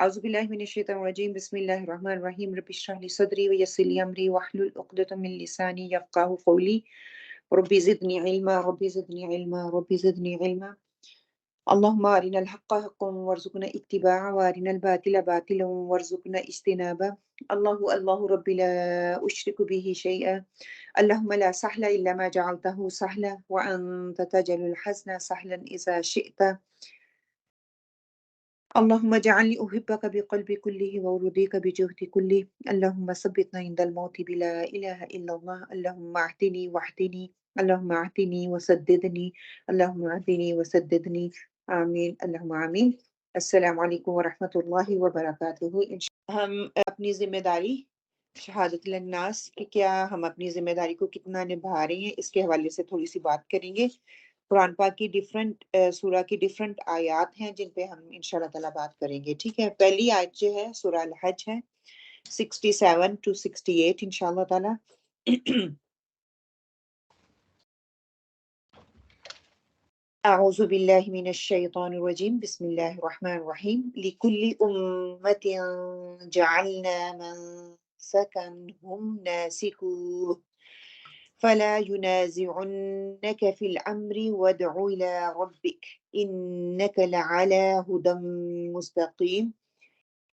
أعوذ بالله من الشيطان الرجيم بسم الله الرحمن الرحيم رب اشرح لي صدري ويسر لي أمري واحلل عقدة من لساني يفقهوا قولي ربي زدني علما ربي زدني علما ربي زدني علما اللهم أرنا الحق حقا وارزقنا اتباعه وأرنا الباطل باطلا وارزقنا اجتنابه الله ربي لا أشرك به شيئا اللهم لا سهل إلا ما جعلته سهلا وأنت تجعل الحزن سهلا إذا شئت اللهم اجعلني أحبك بقلبي كله وأرضيك بجهدي كله اللهم ثبتنا عند الموت بلا إله إلا الله اللهم اهدني واهدني اللهم اهدني وسددني اللهم اهدني وسددني آمين اللهم آمين السلام علیکم ورحمۃ اللہ وبرکاتہ ہم اپنی ذمہ داری شہادت للناس کہ کیا ہم اپنی ذمہ داری کو کتنا نبھا رہے ہیں اس کے حوالے سے تھوڑی سی بات کریں گے قرآن پاک کی سورہ کی ڈیفرنٹ آیات ہیں جن پہ ہم انشاءاللہ تعالیٰ بات کریں گے ٹھیک ہے پہلی آیت جو ہے سورہ الحج ہے 67 to 68 انشاءاللہ تعالیٰ اعوذ باللہ من الشیطان الرجیم بسم اللہ الرحمن الرحیم لکل امت جعلنا منسکا هم ناسکوه فلا ينازعنك في الأمر وادع إلى ربك إنك لعلى هدى مستقيم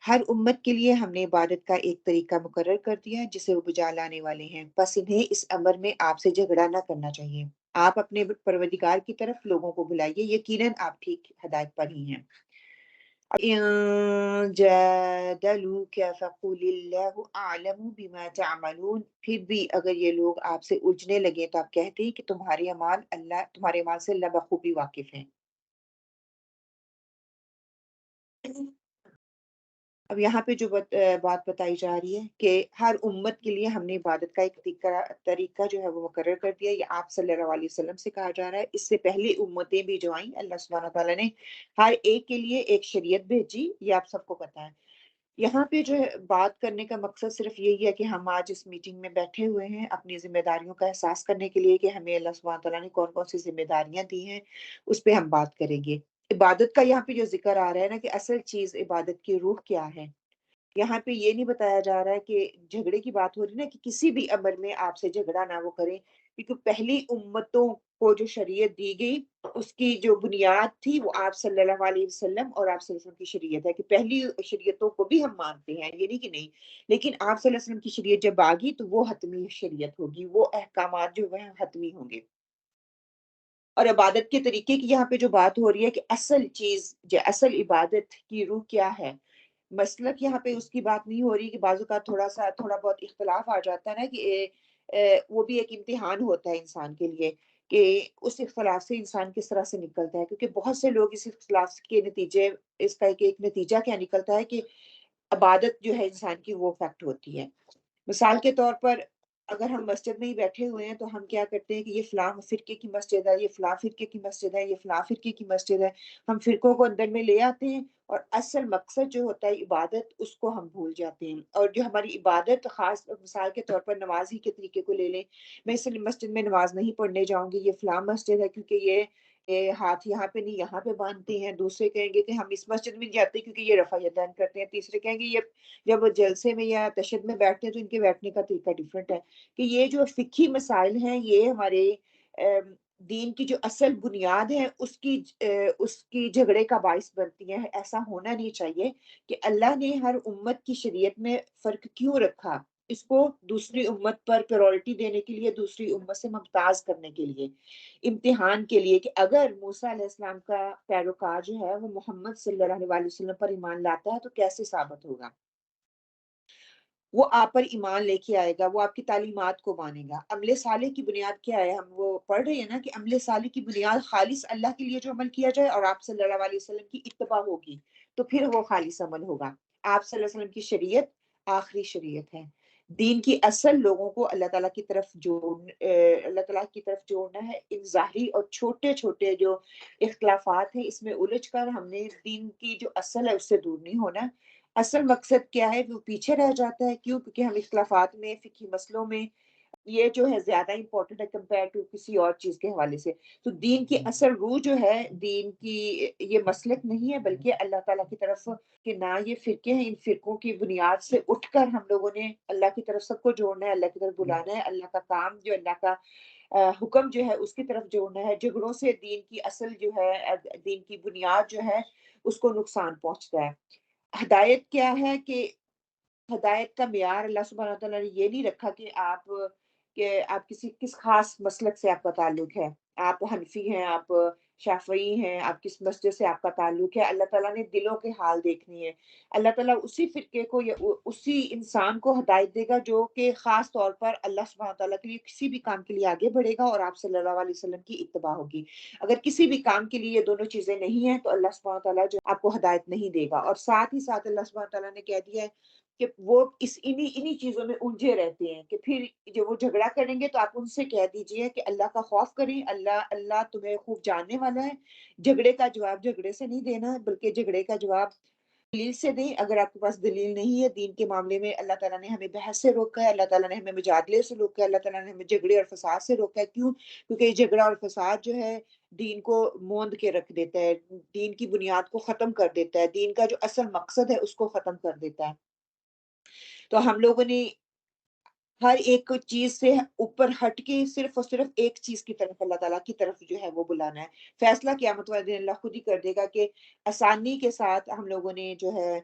ہر امت کے لیے ہم نے عبادت کا ایک طریقہ مقرر کر دیا جسے وہ بجا لانے والے ہیں بس انہیں اس امر میں آپ سے جھگڑا نہ کرنا چاہیے آپ اپنے پروردگار کی طرف لوگوں کو بلائیے یقیناً آپ ٹھیک ہدایت پر ہی ہیں إن جادلوك فقل اللہ اعلم بما تعملون پھر بھی اگر یہ لوگ آپ سے الجھنے لگے تو آپ کہتے ہیں کہ تمہارے اعمال سے اللہ بخوبی واقف ہیں اب یہاں پہ جو بات بتائی جا رہی ہے کہ ہر امت کے لیے ہم نے عبادت کا ایک طریقہ جو ہے وہ مقرر کر دیا یہ آپ صلی اللہ علیہ وسلم سے کہا جا رہا ہے اس سے پہلے امتیں بھی جو آئیں اللہ سبحانہ تعالیٰ نے ہر ایک کے لیے ایک شریعت بھیجی یہ آپ سب کو پتہ ہے یہاں پہ جو ہے بات کرنے کا مقصد صرف یہی ہے کہ ہم آج اس میٹنگ میں بیٹھے ہوئے ہیں اپنی ذمہ داریوں کا احساس کرنے کے لیے کہ ہمیں اللہ سبحانہ تعالیٰ نے کون کون سی ذمہ داریاں دی ہیں اس پہ ہم بات کریں گے عبادت کا یہاں پہ جو ذکر آ رہا ہے نا کہ اصل چیز عبادت کی روح کیا ہے یہاں پہ یہ نہیں بتایا جا رہا ہے کہ جھگڑے کی بات ہو رہی ہے نا کہ کسی بھی امر میں آپ سے جھگڑا نہ وہ کریں کیونکہ پہلی امتوں کو جو شریعت دی گئی اس کی جو بنیاد تھی وہ آپ صلی اللہ علیہ وسلم اور آپ صلی اللہ علیہ وسلم کی شریعت ہے کہ پہلی شریعتوں کو بھی ہم مانتے ہیں یہ نہیں کہ نہیں لیکن آپ صلی اللہ علیہ وسلم کی شریعت جب آگی تو وہ حتمی شریعت ہوگی وہ احکامات جو وہ حتمی ہوں گے اور عبادت کے طریقے کی یہاں پہ جو بات ہو رہی ہے کہ اصل چیز جو اصل عبادت کی روح کیا ہے مسلک یہاں پہ اس کی بات نہیں ہو رہی کہ بعض اوقات تھوڑا بہت اختلاف آ جاتا ہے نا کہ وہ بھی ایک امتحان ہوتا ہے انسان کے لیے کہ اس اختلاف سے انسان کس طرح سے نکلتا ہے کیونکہ بہت سے لوگ اس اختلاف کے نتیجے اس کا ایک نتیجہ کیا نکلتا ہے کہ عبادت جو ہے انسان کی وہ افیکٹ ہوتی ہے مثال کے طور پر اگر ہم مسجد میں ہی بیٹھے ہوئے ہیں تو ہم کیا کرتے ہیں کہ یہ فلاں فرقے کی مسجد ہے یہ فلاں فرقے کی مسجد ہے یہ فلاں فرقے کی مسجد ہے ہم فرقوں کو اندر میں لے آتے ہیں اور اصل مقصد جو ہوتا ہے عبادت اس کو ہم بھول جاتے ہیں اور جو ہماری عبادت خاص مثال کے طور پر نماز ہی کے طریقے کو لے لیں میں اس مسجد میں نماز نہیں پڑھنے جاؤں گی یہ فلاں مسجد ہے کیونکہ یہ ہاتھ یہاں پہ نہیں یہاں پہ باندھتے ہیں دوسرے کہیں گے کہ ہم اس مسجد میں جاتے ہیں کیونکہ یہ رفع یدین کرتے ہیں تیسرے کہیں گے یہ جب وہ جلسے میں یا تشہد میں بیٹھتے ہیں تو ان کے بیٹھنے کا طریقہ ڈیفرنٹ ہے کہ یہ جو فقہی مسائل ہیں یہ ہمارے دین کی جو اصل بنیاد ہے اس کی جھگڑے کا باعث بنتی ہیں ایسا ہونا نہیں چاہیے کہ اللہ نے ہر امت کی شریعت میں فرق کیوں رکھا اس کو دوسری امت پر پریورٹی دینے کے لیے دوسری امت سے ممتاز کرنے کے لیے امتحان کے لیے کہ اگر موسیٰ علیہ السلام کا پیروکار جو ہے وہ محمد صلی اللہ علیہ وسلم پر ایمان لاتا ہے تو کیسے ثابت ہوگا وہ آپ پر ایمان لے کے آئے گا وہ آپ کی تعلیمات کو مانے گا عمل صالح کی بنیاد کیا ہے ہم وہ پڑھ رہے ہیں نا کہ عمل صالح کی بنیاد خالص اللہ کے لیے جو عمل کیا جائے اور آپ صلی اللہ علیہ وسلم کی اتباع ہوگی تو پھر وہ خالص عمل ہوگا آپ صلی اللہ علیہ وسلم کی شریعت آخری شریعت ہے دین کی اصل لوگوں کو اللہ تعالیٰ کی طرف اللہ تعالیٰ کی طرف جوڑنا ہے ان ظاہری اور چھوٹے چھوٹے جو اختلافات ہیں اس میں الجھ کر ہم نے دین کی جو اصل ہے اس سے دور نہیں ہونا اصل مقصد کیا ہے وہ پیچھے رہ جاتا ہے کیوں کیونکہ ہم اختلافات میں فقہی مسئلوں میں یہ جو ہے زیادہ امپورٹنٹ ہے کمپیئر ٹو کسی اور چیز کے حوالے سے. تو دین کی اصل روح جو ہے، دین کی یہ مسلک نہیں ہے، بلکہ اللہ تعالیٰ کی طرف کہ نہ یہ فرقے ہیں، ان فرقوں کی بنیاد سے اٹھ کر ہم لوگوں نے اللہ کی طرف سب کو جوڑنا ہے، اللہ کی طرف بلانا ہے، اللہ کا کام جو اللہ کا حکم جو ہے اس کی طرف جوڑنا ہے. جھگڑوں سے دین کی اصل جو ہے، دین کی بنیاد جو ہے اس کو نقصان پہنچتا ہے. ہدایت کیا ہے کہ ہدایت کا معیار اللہ سبحانہ وتعالیٰ نے یہ نہیں رکھا کہ آپ کس خاص مسلک سے آپ کا تعلق ہے، آپ حنفی ہیں، آپ شافعی ہیں، آپ کس مسجد سے آپ کا تعلق ہے. اللہ تعالیٰ نے دلوں کے حال دیکھنی ہے. اللہ تعالیٰ اسی فرقے کو یا اسی انسان کو ہدایت دے گا جو کہ خاص طور پر اللہ سبحانہ وتعالیٰ کے لیے کسی بھی کام کے لیے آگے بڑھے گا اور آپ صلی اللہ علیہ وسلم کی اتباع ہوگی. اگر کسی بھی کام کے لیے یہ دونوں چیزیں نہیں ہیں تو اللہ سبحانہ وتعالیٰ جو آپ کو ہدایت نہیں دے گا. اور ساتھ ہی ساتھ اللہ سبحانہ وتعالیٰ نے کہہ دیا ہے کہ وہ انہی چیزوں میں الجھے رہتے ہیں کہ پھر جب وہ جھگڑا کریں گے تو آپ ان سے کہہ دیجئے کہ اللہ کا خوف کریں، اللہ تمہیں خوب جاننے والا ہے. جھگڑے کا جواب جھگڑے سے نہیں دینا، بلکہ جھگڑے کا جواب دلیل سے دیں. اگر آپ کے پاس دلیل نہیں ہے دین کے معاملے میں، اللہ تعالیٰ نے ہمیں بحث سے روکا ہے، اللہ تعالیٰ نے ہمیں مجادلے سے روکا ہے، اللہ تعالیٰ نے ہمیں جھگڑے اور فساد سے روکا ہے. کیوں؟ کیونکہ یہ جھگڑا اور فساد جو ہے دین کو موند کے رکھ دیتا ہے، دین کی بنیاد کو ختم کر دیتا ہے، دین کا جو اصل مقصد ہے اس کو ختم کر دیتا ہے. تو ہم لوگوں نے ہر ایک چیز سے اوپر ہٹ کے صرف اور صرف ایک چیز کی طرف، اللہ تعالیٰ کی طرف جو ہے وہ بلانا ہے. فیصلہ قیامت والے دن اللہ خود ہی کر دے گا کہ آسانی کے ساتھ ہم لوگوں نے جو ہے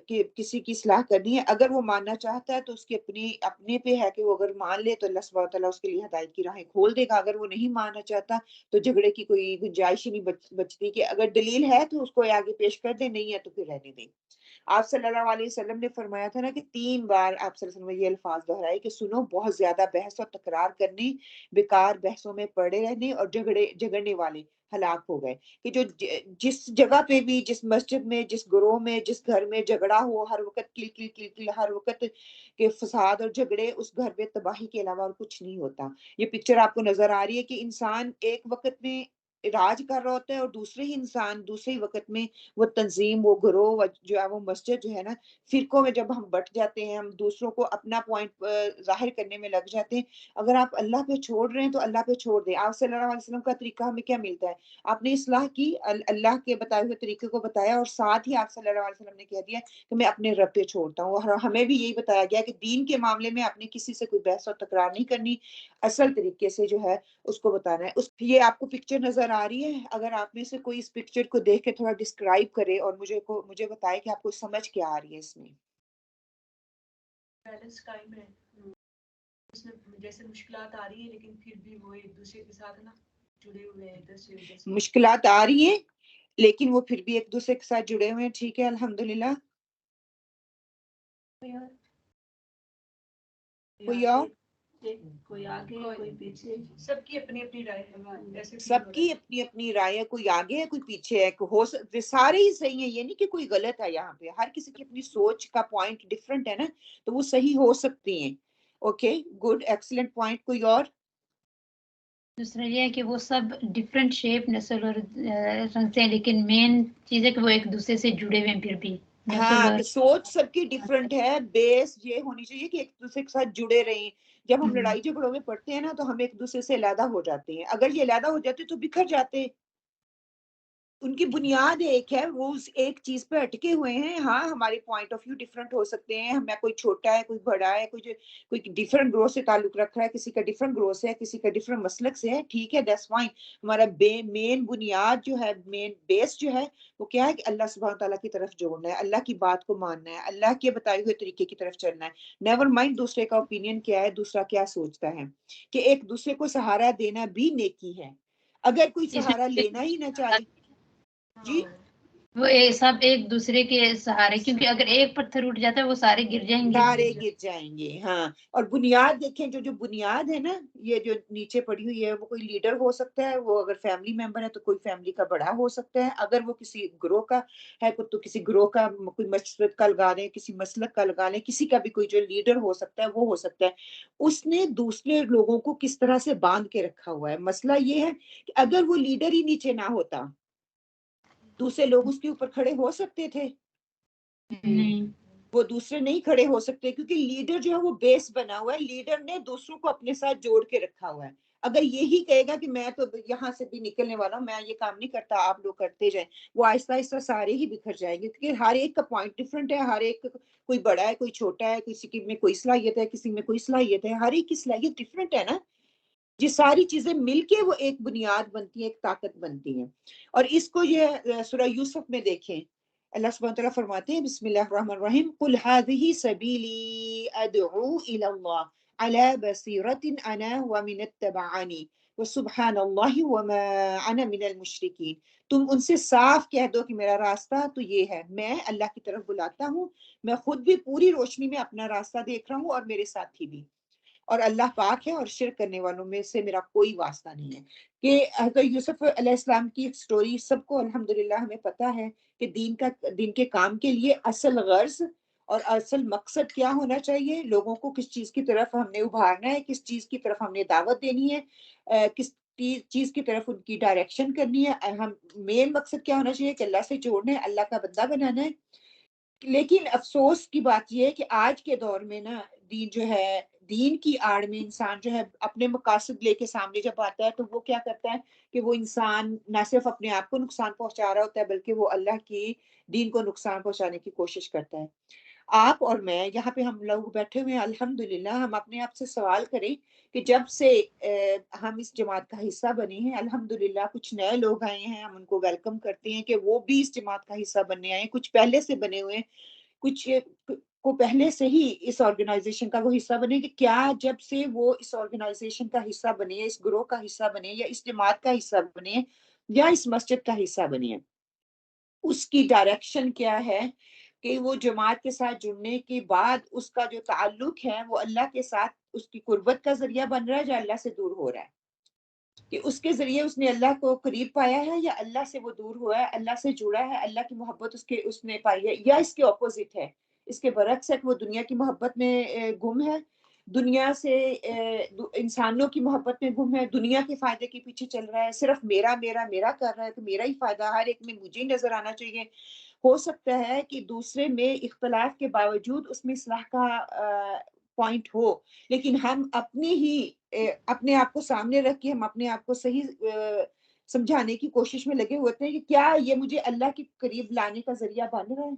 کہ کسی کی اصلاح کرنی ہے. اگر وہ ماننا چاہتا ہے تو اس کی اپنے پہ ہے کہ وہ اگر مان لے تو اللہ سبحانہ تعالیٰ اس کے لیے ہدایت کی راہیں کھول دے گا. اگر وہ نہیں ماننا چاہتا تو جھگڑے کی کوئی گنجائش ہی نہیں بچتی کہ اگر دلیل ہے تو اس کو آگے پیش کر دیں، نہیں ہے تو پھر رہنے دیں. آپ صلی اللہ علیہ وسلم نے فرمایا تھا نا کہ 3 بار آپ صلی اللہ علیہ وسلم نے یہ الفاظ دہرائے کہ سنو، بہت زیادہ بحث اور تکرار کرنے، بیکار بحثوں میں پڑے رہنے اور جھگڑنے والے ہلاک ہو گئے. کہ جو جس جگہ پہ بھی، جس مسجد میں، جس گروہ میں، جس گھر میں جھگڑا ہو، ہر وقت کل کل کل کل، ہر وقت کے فساد اور جھگڑے، اس گھر میں تباہی کے علاوہ اور کچھ نہیں ہوتا. یہ پکچر آپ کو نظر آ رہی ہے کہ انسان ایک وقت میں راج کر رہا ہوتا ہے اور دوسرے ہی انسان دوسرے وقت میں وہ تنظیم، وہ گروہ جو ہے، وہ مسجد جو ہے نا، فرقوں میں جب ہم بٹ جاتے ہیں، ہم دوسروں کو اپنا پوائنٹ ظاہر کرنے میں لگ جاتے ہیں. اگر آپ اللہ پہ چھوڑ رہے ہیں تو اللہ پہ چھوڑ دیں. آپ صلی اللہ علیہ وسلم کا طریقہ ہمیں کیا ملتا ہے؟ آپ نے اصلاح کی، اللہ کے بتائے ہوئے طریقے کو بتایا، اور ساتھ ہی آپ صلی اللہ علیہ وسلم نے کہہ دیا کہ میں اپنے رب پہ چھوڑتا ہوں. اور ہمیں بھی یہی بتایا گیا کہ دین کے معاملے میں آپ نے کسی سے کوئی بحث اور تکرار نہیں کرنی، اصل طریقے سے جو ہے اس کو بتانا ہے. یہ آپ کو پکچر نظر آ رہی ہے؟ اگر آپ میں سے کوئی اس پکچر کو دیکھ کے تھوڑا ڈسکرائب کرے اور مجھے بتائے کہ آپ کو سمجھ کیا آ رہی ہے اس میں. بیلنس قائم ہے، اس میں جیسے مشکلات آ رہی ہیں لیکن پھر بھی وہ ایک دوسرے کے ساتھ نا جڑے ہوئے ہیں. ادھر سے مشکلات آ رہی ہیں لیکن وہ پھر بھی ایک دوسرے کے ساتھ جڑے ہوئے ہیں. ٹھیک ہے، الحمدللہ. کوئی اور؟ کوئی آگے کوئی پیچھے، سب کی اپنی اپنی رائے ہے. سب کی اپنی اپنی رائے ہے، کوئی آگے ہے کوئی پیچھے ہے، ہو سکتے سارے ہی صحیح ہیں. یہ نہیں کہ کوئی غلط ہے. یہاں پہ ہر کسی کی اپنی سوچ کا پوائنٹ ڈفرنٹ ہے نا، تو وہ صحیح ہو سکتی ہیں. Okay, good, excellent point. کوئی اور؟ دوسرا یہ ہے کہ وہ سب ڈفرینٹ شیپ، نسل اور رنگ سے ہیں، لیکن مین چیز ہے کہ وہ ایک دوسرے سے جڑے ہوئے ہیں پھر بھی. نسل ہاں، اور کہ سوچ سب کی ڈفرنٹ ہے. بیس یہ ہونی چاہیے کہ ایک دوسرے کے ساتھ جڑے رہیں. جب ہم لڑائی جھگڑوں میں پڑتے ہیں نا تو ہم ایک دوسرے سے علیحدہ ہو جاتے ہیں. اگر یہ علیحدہ ہو جاتے تو بکھر جاتے. ان کی بنیاد ایک ہے، وہ اس ایک چیز پہ اٹکے ہوئے ہیں. ہاں، ہمارے پوائنٹ آف ویو ڈفرنٹ ہو سکتے ہیں. ہمیں کوئی چھوٹا ہے، کوئی بڑا ہے، کوئی ڈفرنٹ گروہ سے تعلق رکھ رہا ہے، کسی کا ڈفرنٹ گروہ سے ہے، کسی کا ڈفرنٹ مسلک سے ہے. ٹھیک ہے، دیٹس فائن. ہمارا مین بنیاد جو ہے، مین بیس جو ہے وہ کیا ہے کہ اللہ سبحانہ تعالیٰ کی طرف جوڑنا ہے، اللہ کی بات کو ماننا ہے، اللہ کے بتائے ہوئے طریقے کی طرف چلنا ہے. نیور مائنڈ دوسرے کا اوپینین کیا ہے، دوسرا کیا سوچتا ہے. کہ ایک دوسرے کو سہارا دینا بھی نیکی ہے. اگر کوئی سہارا لینا ہی نہ چاہے. جی، وہ سب ایک دوسرے کے سہارے، کیونکہ اگر ایک پتھر اٹھ جاتا ہے وہ سارے گر جائیں گے. سارے گر جائیں گے. ہاں، اور بنیاد دیکھیں، جو بنیاد ہے نا، یہ جو نیچے پڑی ہوئی ہے، وہ کوئی لیڈر ہو سکتا ہے، وہ اگر فیملی ممبر ہے تو کوئی فیملی کا بڑا ہو سکتا ہے. اگر وہ کسی گروہ کا ہے تو کسی گروہ کا، کوئی مسجد کا لگا لیں، کسی مسلک کا لگا لیں، کسی کا بھی کوئی جو لیڈر ہو سکتا ہے وہ ہو سکتا ہے. اس نے دوسرے لوگوں کو کس طرح سے باندھ کے رکھا ہوا ہے. مسئلہ یہ ہے کہ اگر وہ لیڈر ہی نیچے نہ ہوتا، دوسرے لوگ اس کے اوپر کھڑے ہو سکتے تھے؟ نہیں. وہ دوسرے نہیں کھڑے ہو سکتے، کیونکہ لیڈر جو ہے وہ بیس بنا ہوا ہے، لیڈر نے دوسروں کو اپنے ساتھ جوڑ کے رکھا ہوا ہے۔ اگر یہی کہے گا کہ میں تو یہاں سے بھی نکلنے والا ہوں، میں یہ کام نہیں کرتا، آپ لوگ کرتے جائیں، وہ آہستہ آہستہ سارے ہی بکھر جائیں گے، کیونکہ ہر ایک کا پوائنٹ ڈفرینٹ ہے، ہر ایک کوئی بڑا ہے، کوئی چھوٹا ہے، کسی کی میں کوئی صلاحیت ہے، کسی میں کوئی صلاحیت ہے، ہر ایک کی صلاحیت ڈفرینٹ ہے نا۔ یہ ساری چیزیں مل کے وہ ایک بنیاد بنتی ہے، ایک طاقت بنتی ہیں۔ اور اس کو یہ سورہ یوسف میں دیکھیں، اللہ سبحانہ وتعالیٰ فرماتے ہیں بسم اللہ الرحمن الرحیم قل هذه سبیلی ادعو الی اللہ علی بصیرۃ انا ومن اتبعنی وسبحان اللہ وما انا من المشرکین۔ تم ان سے صاف کہہ دو کہ میرا راستہ تو یہ ہے، میں اللہ کی طرف بلاتا ہوں، میں خود بھی پوری روشنی میں اپنا راستہ دیکھ رہا ہوں اور میرے ساتھی بھی، اور اللہ پاک ہے اور شرک کرنے والوں میں سے میرا کوئی واسطہ نہیں ہے۔ کہ حضرت یوسف علیہ السلام کی ایک سٹوری سب کو الحمدللہ ہمیں پتہ ہے کہ دین کے کام کے لیے اصل غرض اور اصل مقصد کیا ہونا چاہیے، لوگوں کو کس چیز کی طرف ہم نے ابھارنا ہے، کس چیز کی طرف ہم نے دعوت دینی ہے، کس چیز کی طرف ان کی ڈائریکشن کرنی ہے، ہم مین مقصد کیا ہونا چاہیے کہ اللہ سے جوڑنا ہے، اللہ کا بندہ بنانا ہے۔ لیکن افسوس کی بات یہ ہے کہ آج کے دور میں نا دین جو ہے، دین کی آڑ میں انسان جو ہے اپنے مقاصد لے کے سامنے جب آتا ہے تو وہ کیا کرتا ہے کہ وہ انسان نہ صرف اپنے آپ کو نقصان پہنچا رہا ہوتا ہے بلکہ وہ اللہ کی دین کو نقصان پہنچانے کی کوشش کرتا ہے۔ آپ اور میں یہاں پہ ہم لوگ بیٹھے ہوئے ہیں الحمدللہ، ہم اپنے آپ سے سوال کریں کہ جب سے ہم اس جماعت کا حصہ بنے ہیں، الحمدللہ کچھ نئے لوگ آئے ہیں، ہم ان کو ویلکم کرتے ہیں کہ وہ بھی اس جماعت کا حصہ بننے آئے ہیں، کچھ پہلے سے بنے ہوئے ہیں، کچھ کو پہلے سے ہی اس آرگنائزیشن کا وہ حصہ بنے، کہ کیا جب سے وہ اس آرگنائزیشن کا حصہ بنے، اس گروہ کا حصہ بنے، یا اس جماعت کا حصہ بنے، یا اس مسجد کا حصہ بنے، اس کی ڈائریکشن کیا ہے کہ وہ جماعت کے ساتھ جڑنے کے بعد اس کا جو تعلق ہے وہ اللہ کے ساتھ اس کی قربت کا ذریعہ بن رہا ہے یا اللہ سے دور ہو رہا ہے، کہ اس کے ذریعے اس نے اللہ کو قریب پایا ہے یا اللہ سے وہ دور ہوا ہے، اللہ سے جڑا ہے، اللہ کی محبت اس نے پائی ہے، یا اس کے اپوزٹ ہے، اس کے برعکس ہے کہ وہ دنیا کی محبت میں گم ہے، دنیا سے انسانوں کی محبت میں گم ہے، دنیا کے فائدے کے پیچھے چل رہا ہے، صرف میرا میرا میرا کر رہا ہے کہ میرا ہی فائدہ ہر ایک میں مجھے ہی نظر آنا چاہیے۔ ہو سکتا ہے کہ دوسرے میں اختلاف کے باوجود اس میں اصلاح کا پوائنٹ ہو، لیکن ہم اپنی ہی اپنے آپ کو سامنے رکھ کے ہم اپنے آپ کو صحیح سمجھانے کی کوشش میں لگے ہوتے ہیں کہ کیا یہ مجھے اللہ کے قریب لانے کا ذریعہ بن رہا ہے،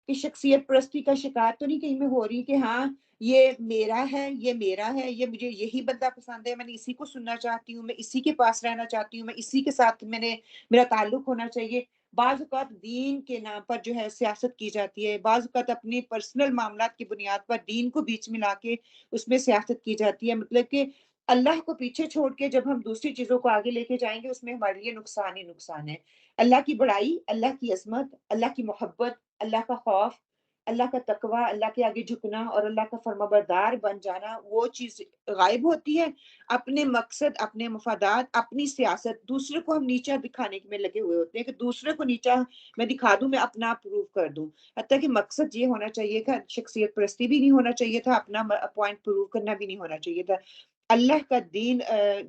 کہ شخصیت پرستی کا شکار تو نہیں کہیں میں ہو رہی کہ ہاں یہ میرا ہے، یہ میرا ہے، یہ مجھے یہی بندہ پسند ہے، میں نے اسی کو سننا چاہتی ہوں، میں اسی کے پاس رہنا چاہتی ہوں، میں اسی کے ساتھ میرا تعلق ہونا چاہیے۔ بعض اوقات دین کے نام پر جو ہے سیاست کی جاتی ہے، بعض اوقات اپنی پرسنل معاملات کی بنیاد پر دین کو بیچ میں لا کے اس میں سیاست کی جاتی ہے، مطلب کہ اللہ کو پیچھے چھوڑ کے جب ہم دوسری چیزوں کو آگے لے کے جائیں گے اس میں ہمارے لیے نقصان ہی نقصان ہے۔ اللہ کی بڑائی، اللہ کی عظمت، اللہ کی محبت، اللہ کا خوف، اللہ کا تقوی، اللہ کے آگے جھکنا اور اللہ کا فرمانبردار بن جانا، وہ چیز غائب ہوتی ہے۔ اپنے مقصد، اپنے مفادات، اپنی سیاست، دوسرے کو ہم نیچا دکھانے میں لگے ہوئے ہوتے ہیں کہ دوسرے کو نیچا میں دکھا دوں، میں اپنا پروف کر دوں، حتیٰ کہ مقصد یہ ہونا چاہیے تھا، شخصیت پرستی بھی نہیں ہونا چاہیے تھا، اپنا پوائنٹ پروو کرنا بھی نہیں ہونا چاہیے تھا، اللہ کا دین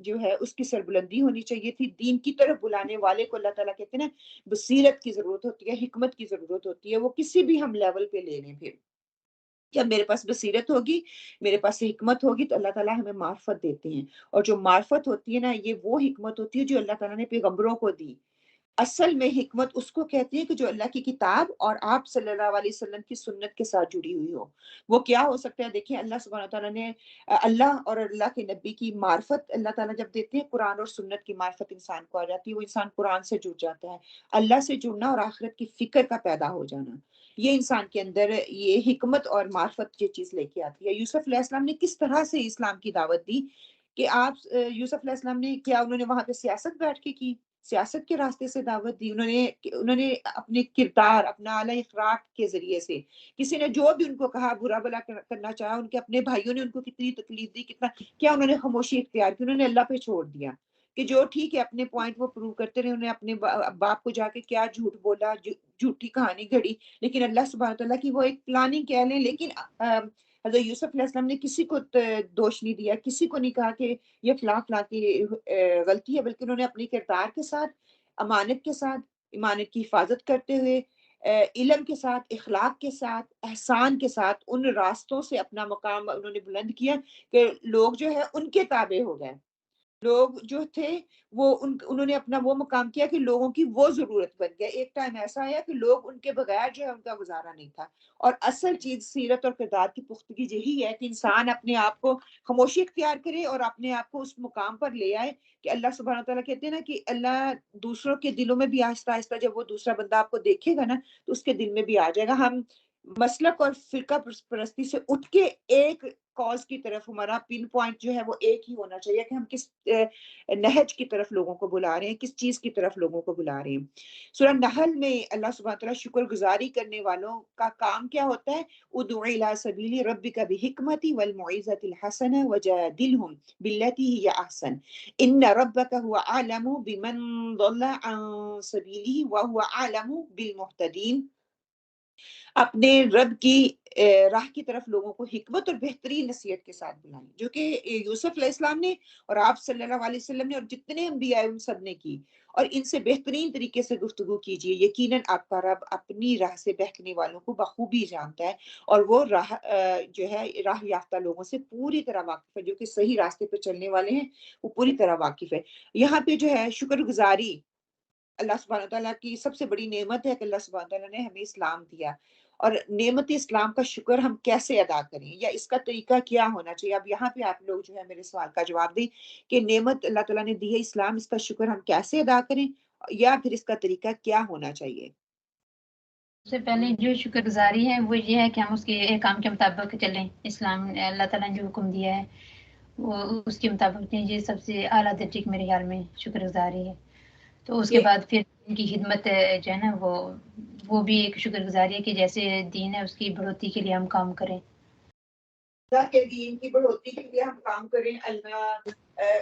جو ہے اس کی سربلندی ہونی چاہیے تھی۔ دین کی طرف بلانے والے کو اللہ تعالیٰ کہتے ہیں نا بصیرت کی ضرورت ہوتی ہے، حکمت کی ضرورت ہوتی ہے، وہ کسی بھی ہم لیول پہ لے لیں۔ پھر جب میرے پاس بصیرت ہوگی، میرے پاس حکمت ہوگی تو اللہ تعالیٰ ہمیں معرفت دیتے ہیں، اور جو معرفت ہوتی ہے نا یہ وہ حکمت ہوتی ہے جو اللہ تعالیٰ نے پیغمبروں کو دی۔ اصل میں حکمت اس کو کہتی ہے کہ جو اللہ کی کتاب اور آپ صلی اللہ علیہ وسلم کی سنت کے ساتھ جڑی ہوئی ہو۔ وہ کیا ہو سکتا ہے؟ دیکھیں اللہ سبحانہ تعالیٰ نے اللہ اور اللہ کے نبی کی معرفت اللہ تعالیٰ جب دیتے ہیں، قرآن اور سنت کی معرفت انسان کو آ جاتی ہے، وہ انسان قرآن سے جڑ جاتا ہے، اللہ سے جڑنا اور آخرت کی فکر کا پیدا ہو جانا، یہ انسان کے اندر یہ حکمت اور معرفت یہ چیز لے کے آتی ہے۔ یوسف علیہ السلام نے کس طرح سے اسلام کی دعوت دی کہ آپ یوسف علیہ السلام نے کیا انہوں نے وہاں پہ سیاست بیٹھ کے کی؟ سیاست کے راستے سے دعوت دی؟ انہوں نے اپنے کردار، اپنا اعلی اخلاق کے ذریعے سے، کسی نے جو بھی ان کو کہا، برا بلا کرنا چاہا، ان کے اپنے بھائیوں نے ان کو کتنی تکلیف دی، کتنا کیا انہوں نے خاموشی اختیار کی؟ انہوں نے اللہ پہ چھوڑ دیا کہ جو ٹھیک ہے اپنے پوائنٹ وہ پروو کرتے رہے، انہوں نے اپنے باپ کو جا کے کیا جھوٹ بولا، جھوٹی کہانی گھڑی، لیکن اللہ سبحانہ تعالیٰ کی وہ ایک پلاننگ کہہ لیں، لیکن حضرت یوسف علیہ السلام نے کسی کو دوش نہیں دیا، کسی کو نہیں کہا کہ یہ فلاں فلاں کی غلطی ہے، بلکہ انہوں نے اپنی کردار کے ساتھ، امانت کے ساتھ، امانت کی حفاظت کرتے ہوئے علم کے ساتھ، اخلاق کے ساتھ، احسان کے ساتھ ان راستوں سے اپنا مقام انہوں نے بلند کیا کہ لوگ جو ہے ان کے تابع ہو گئے. لوگ جو تھے وہ انہوں نے اپنا وہ مقام کیا کہ لوگوں کی وہ ضرورت بن گیا. ایک ٹائم ایسا آیا کہ لوگ ان کے بغیر جو ہے ان کا گزارا نہیں تھا. اور اصل چیز سیرت اور کردار کی پختگی یہی ہے کہ انسان اپنے آپ کو خاموشی اختیار کرے اور اپنے آپ کو اس مقام پر لے آئے کہ اللہ سبحانہ تعالیٰ کہتے ہیں نا کہ اللہ دوسروں کے دلوں میں بھی آہستہ آہستہ جب وہ دوسرا بندہ آپ کو دیکھے گا نا تو اس کے دل میں بھی آ جائے گا. ہم مسلک اور فرقہ پرستی سے اٹھ کے ایک کاز کی طرف ہمارا پن پوائنٹ جو ہے وہ ایک ہی ہونا چاہیے کہ ہم کس نہج کی طرف لوگوں کو بلا رہے ہیں, کس چیز کی طرف لوگوں کو بلا رہے ہیں. سورہ نحل میں اللہ سبحانہ تعالیٰ شکر گزاری کرنے والوں کا کام کیا ہوتا ہے؟ ادع الی سبیل ربک بالحکمۃ والموعظۃ الحسنہ وجادلہم باللتی ہی احسن ان ربک هو اعلم بمن ضل عن سبیلہ وهو اعلم بالمہتدین. اپنے رب کی راہ کی طرف لوگوں کو حکمت اور بہترین نصیحت کے ساتھ بلائیں, جو کہ یوسف علیہ السلام نے اور آپ صلی اللہ علیہ وسلم نے اور جتنے انبیاء ان سب نے کی. اور ان سے بہترین طریقے سے گفتگو کیجیے. یقیناً آپ کا رب اپنی راہ سے بہکنے والوں کو بخوبی جانتا ہے اور وہ راہ جو ہے راہ یافتہ لوگوں سے پوری طرح واقف ہے, جو کہ صحیح راستے پہ چلنے والے ہیں وہ پوری طرح واقف ہے. یہاں پہ جو ہے شکر گزاری اللہ سبحانہ تعالیٰ کی سب سے بڑی نعمت ہے کہ اللہ سبحانہ تعالیٰ نے ہمیں اسلام دیا. اور نعمت اسلام کا شکر ہم کیسے ادا کریں یا اس کا طریقہ کیا ہونا چاہیے؟ اب یہاں پہ آپ لوگ جو ہے میرے سوال کا جواب دیں کہ نعمت اللہ تعالیٰ نے دی ہے اسلام, اس کا شکر ہم کیسے ادا کریں یا پھر اس کا طریقہ کیا ہونا چاہیے؟ سب سے پہلے جو شکر گزاری ہے وہ یہ ہے کہ ہم اس کے احکام کے مطابق چلیں. اسلام اللہ تعالیٰ نے جو حکم دیا ہے وہ اس کے مطابق چلیں. یہ سب سے اعلیٰ درجے کی میرے خیال میں شکر گزاری ہے. تو اس کے بعد پھر ان کی خدمت جو ہے نا وہ بھی ایک شکر گزاری ہے کہ جیسے دین ہے اس کی بڑھوتی کے لیے ہم کام کریں. اللہ کے دین کی بڑھوتی کے لیے ہم کام کریں. اللہ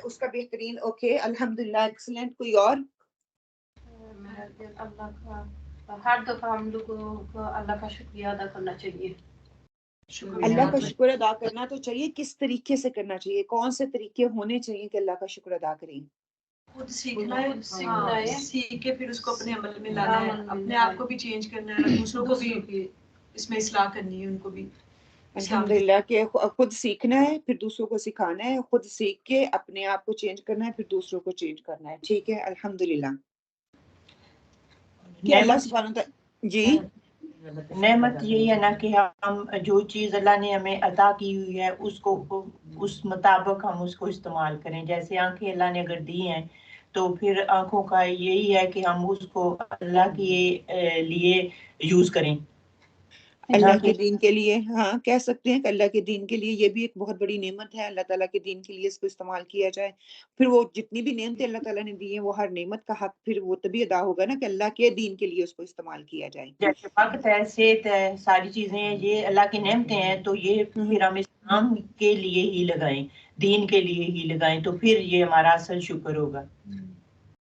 اس کا بہترین. اوکے الحمدللہ, ایکسلنٹ. کوئی اور؟ اللہ کا ہر دفعہ ہم لوگوں کو اللہ کا شکریہ ادا کرنا چاہیے. اللہ کا شکر ادا کرنا تو چاہیے. کس طریقے سے کرنا چاہیے؟ کون سے طریقے ہونے چاہیے کہ اللہ کا شکر ادا کریں؟ خود سیکھنا ہے, سیکھ کے پھر اس کو اپنے عمل میں لانا ہے, اپنے آپ کو بھی چینج کرنا ہے, دوسروں کو بھی اس میں اصلاح کرنی ہے, ان کو بھی. الحمدللہ کہ خود سیکھنا ہے پھر دوسروں کو سکھانا ہے, خود سیکھ کے اپنے آپ کو چینج کرنا ہے پھر دوسروں کو چینج کرنا ہے. ٹھیک ہے الحمدللہ. کہ اللہ سبحانہ تعالیٰ جی نعمت یہی ہے نا کہ ہم جو چیز اللہ نے ہمیں عطا کی ہوئی ہے اس کو اس مطابق ہم اس کو استعمال کریں. جیسے آنکھیں اللہ نے اگر دی ہیں تو پھر آنکھوں کا یہی ہے کہ ہم اس کو اللہ کے لیے یوز کریں, اللہ کے دین کے لیے. ہاں کہہ سکتے ہیں کہ اللہ کے دین کے لیے. یہ بھی ایک بہت بڑی نعمت ہے, اللہ تعالیٰ کے دین کے لیے اس کو استعمال کیا جائے. پھر وہ جتنی بھی نعمتیں اللہ تعالیٰ نے دی ہیں وہ ہر نعمت کا حق پھر وہ تبھی ادا ہوگا نا کہ اللہ کے دین کے لیے اس کو استعمال کیا جائے. جیسے وقت ہے, صحت ہے, ساری چیزیں یہ اللہ کی نعمتیں ہیں, تو یہ پھر ہم اسلام کے لیے ہی لگائیں, دین کے لیے ہی لگائیں, تو پھر یہ ہمارا اصل شکر ہوگا.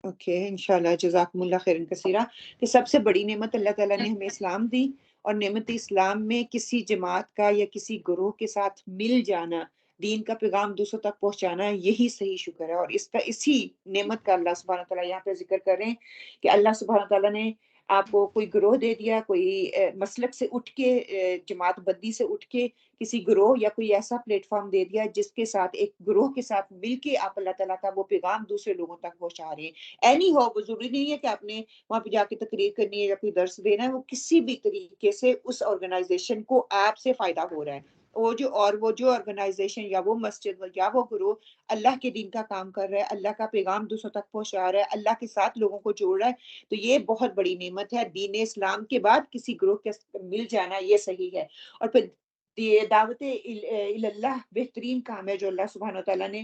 اوکے انشاءاللہ جزاکم اللہ خیرن کثیرہ. کہ سب سے بڑی نعمت اللہ تعالیٰ نے ہمیں اسلام دی, اور نعمت اسلام میں کسی جماعت کا یا کسی گروہ کے ساتھ مل جانا, دین کا پیغام دوسروں تک پہنچانا, یہی صحیح شکر ہے. اور اسی نعمت کا اللہ سبحانہ تعالیٰ یہاں پہ ذکر کر رہے ہیں کہ اللہ سبحانہ تعالیٰ نے آپ کو کوئی گروہ دے دیا, کوئی مسلک سے اٹھ کے, جماعت بندی سے اٹھ کے کسی گروہ یا کوئی ایسا پلیٹ فارم دے دیا جس کے ساتھ ایک گروہ کے ساتھ مل کے آپ اللہ تعالیٰ کا وہ پیغام دوسرے لوگوں تک پہنچا رہے ہیں. اینی ہو, وہ ضروری نہیں ہے کہ آپ نے وہاں پہ جا کے تقریر کرنی ہے یا کوئی درس دینا ہے, وہ کسی بھی طریقے سے اس آرگنائزیشن کو آپ سے فائدہ ہو رہا ہے. وہ جو آرگنائزیشن یا وہ مسجد یا وہ گروہ اللہ کے دین کا کام کر رہا ہے, اللہ کا پیغام دوسروں تک پہنچا رہا ہے, اللہ کے ساتھ لوگوں کو جوڑ رہا ہے, تو یہ بہت بڑی نعمت ہے. دین اسلام کے بعد کسی گروہ کے مل جانا یہ صحیح ہے. اور پھر دعوت اللہ بہترین کام ہے جو اللہ سبحانہ تعالیٰ نے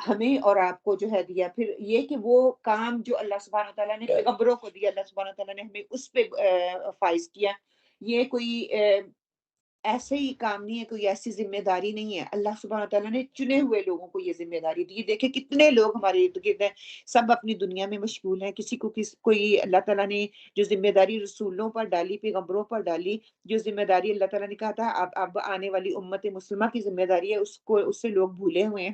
ہمیں اور آپ کو جو ہے دیا. پھر یہ کہ وہ کام جو اللہ سبحانہ تعالیٰ نے پیغمبروں کو دیا, اللہ سبحانہ تعالیٰ نے ہمیں اس پہ فائز کیا. یہ کوئی ایسے ہی کام نہیں ہے, کوئی ایسی ذمہ داری نہیں ہے. اللہ سبحانہ تعالیٰ نے چنے ہوئے لوگوں کو یہ ذمہ داری دی. دیکھیں کتنے لوگ ہمارے ارد گرد ہیں, سب اپنی دنیا میں مشغول ہیں. کسی کو کوئی اللہ تعالیٰ نے جو ذمہ داری رسولوں پر ڈالی, پیغمبروں پر ڈالی, جو ذمہ داری اللہ تعالیٰ نے کہا تھا اب آنے والی امت مسلمہ کی ذمہ داری ہے, اس سے لوگ بھولے ہوئے ہیں.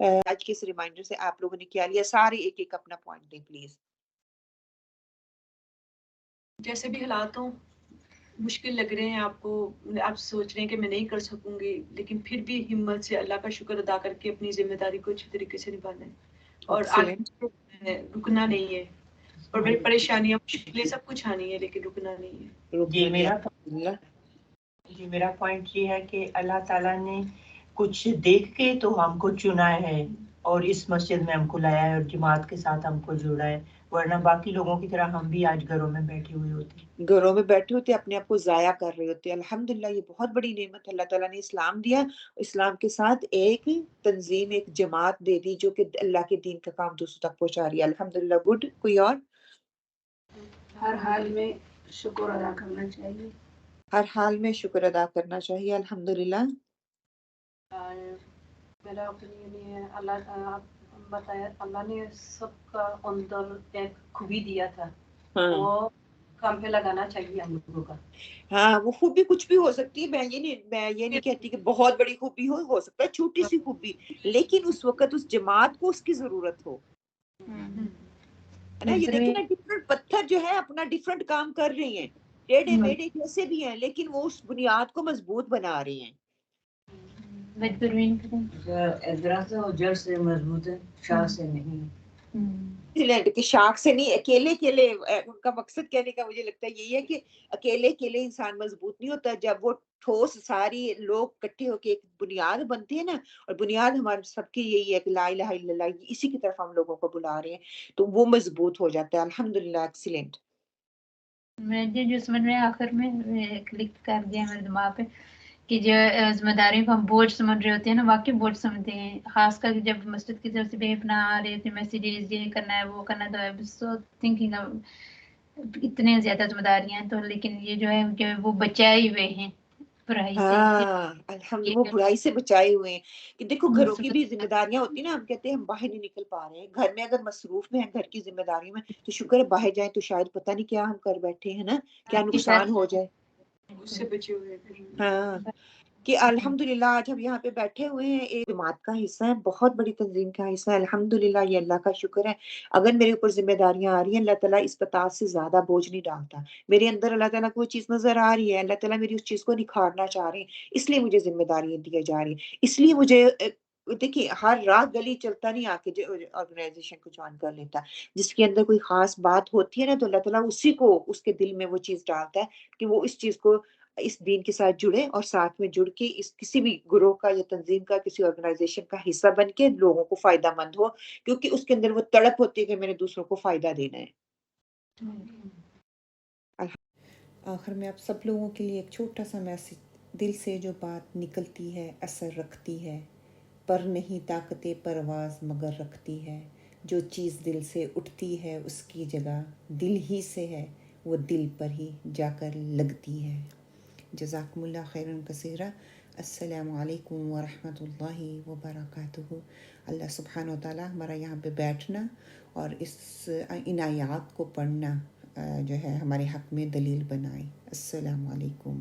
آج کے اس ریمائنڈر سے آپ لوگوں نے کیا لیا؟ سارے ایک ایک اپنا پوائنٹ دیں پلیز. جیسے بھی حالات ہوں، مشکل لگ رہے ہیں آپ کو، آپ سوچ رہے ہیں کہ میں نہیں کر سکوں گی، لیکن پھر بھی ہمت سے اللہ کا شکر ادا کر کے اپنی ذمہ داری کو اچھی طریقے سے نبھانا ہے اور آگے رکنا نہیں ہے. اور بڑی پریشانیاں مشکلیں سب کچھ آنی ہے، لیکن رکنا نہیں ہے. میرا پوائنٹ یہ ہے کہ اللہ تعالیٰ نے کچھ دیکھ کے تو ہم کو چنا ہے اور اس مسجد میں ہم کو لایا ہے اور جماعت کے ساتھ ہم کو جوڑا ہے، ورنہ باقی لوگوں کی طرح ہم بھی آج گھروں میں بیٹھے ہوئے ہوتے، اپنے آپ کو ضائع کر رہے ہوتے. الحمدللہ یہ بہت بڑی نعمت اللہ تعالیٰ نے اسلام دیا. اسلام کے ساتھ ایک تنظیم، ایک جماعت دے دی جو کہ اللہ کے دین کا کام دوسروں تک پہنچا رہی ہے. الحمدللہ. گڈ. کوئی اور؟ ہر حال میں شکر ادا کرنا چاہیے. ہر حال میں شکر ادا کرنا چاہیے. الحمدللہ. میرا اوپینین یہ ہے، اللہ بتایا اللہ نے سب کا اندر ایک خوبی دیا تھا، وہ کام پہ لگانا چاہیے ہم لوگوں کا. ہاں وہ خوبی کچھ بھی ہو سکتی ہے. میں یہ نہیں کہتی کہ بہت بڑی خوبی ہو سکتا ہے چھوٹی سی خوبی، لیکن اس وقت اس جماعت کو اس کی ضرورت ہو. نا یہ دیکھیں نا ڈفرنٹ پتھر جو ہے اپنا ڈفرنٹ کام کر رہے ہیں، ٹیڑھے میڑھے جیسے بھی ہیں، لیکن وہ اس بنیاد کو مضبوط بنا رہے ہیں. درخت جڑ سے مضبوط ہے، شاخ سے نہیں. کہ شاخ سے نہیں، اکیلے ان کا مقصد کہنے کا مجھے لگتا ہے یہی ہے کہ اکیلے انسان مضبوط نہیں ہوتا. جب وہ ٹھوس ساری لوگ اکٹھے ہو کے ایک بنیاد بنتے ہیں نا، اور بنیاد ہمارے سب کی یہی ہے کہ لا الہ الا اللہ، اسی کی طرف ہم لوگوں کو بلا رہے ہیں، تو وہ مضبوط ہو جاتا ہے. الحمدللہ. ایکسیلنٹ. مجھے جو سمجھ میں آخر میں کلک کر دیا میرے دماغ پہ کہ جو ذمہ داریوں کو ہم بوجھ سمجھ رہے ہوتے ہیں نا، واقعی بوجھ سمجھتے ہیں. خاص کر جب مسجد کی طرف سے بھی اپنا آ رہے تھے میسیجز، یہ کرنا ہے وہ کرنا ہے، تو آئی واز سو تھنکنگ اتنے زیادہ ذمہ داریاں ہیں، تو لیکن یہ جو ہے کہ وہ بچائے ہوئے ہیں برائی سے. الحمد وہ برائی سے بچائے ہوئے ہیں. کہ دیکھو گھروں کی بھی ذمہ داریاں ہوتی ہیں نا، ہم کہتے ہیں ہم باہر نہیں نکل پا رہے ہیں، گھر میں اگر مصروف میں ہیں گھر کی ذمہ داریوں میں، تو شکر ہے باہر جائیں تو شاید پتہ نہیں کیا ہم کر بیٹھے ہیں نا، کیا نقصان ہو جائے. اس سے بچے ہوئے ہیں. ہاں کہ الحمدللہ آج ہم یہاں پہ بیٹھے ہوئے ہیں، ایک جماعت کا حصہ ہے، بہت بڑی تنظیم کا حصہ ہے. الحمدللہ یہ اللہ کا شکر ہے. اگر میرے اوپر ذمہ داریاں آ رہی ہیں، اللہ تعالیٰ اس پتاس سے زیادہ بوجھ نہیں ڈالتا. میرے اندر اللہ تعالیٰ کو وہ چیز نظر آ رہی ہے، اللہ تعالیٰ میری اس چیز کو نکھارنا چاہ رہے ہیں، اس لیے مجھے ذمہ داریاں دی جا رہی ہیں. اس لیے مجھے دیکھیے ہر رات گلی چلتا نہیں آ کے آرگنائزیشن کو جوائن کر لیتا. جس کے اندر کوئی خاص بات ہوتی ہے نا، تو اللہ تعالیٰ اسی کو اس کے دل میں وہ چیز ڈالتا ہے کہ وہ اس چیز کو اس دین کے ساتھ جڑے، اور ساتھ میں جڑ کے اس کسی بھی گروہ کا یا تنظیم کا، کسی آرگنائزیشن کا حصہ بن کے لوگوں کو فائدہ مند ہو، کیونکہ اس کے اندر وہ تڑپ ہوتی ہے کہ میں نے دوسروں کو فائدہ دینا ہے. آخر میں آپ سب لوگوں کے لیے ایک چھوٹا سا میسج، دل سے جو بات نکلتی ہے اثر رکھتی ہے، پر نہیں طاقت پرواز مگر رکھتی ہے. جو چیز دل سے اٹھتی ہے اس کی جگہ دل ہی سے ہے، وہ دل پر ہی جا کر لگتی ہے. جزاکم اللہ خیرن کثیرہ. السلام علیکم ورحمۃ اللہ وبرکاتہ. اللہ سبحانہ و تعالیٰ ہمارا یہاں پہ بیٹھنا اور ان آیات کو پڑھنا جو ہے ہمارے حق میں دلیل بنائے. السلام علیکم.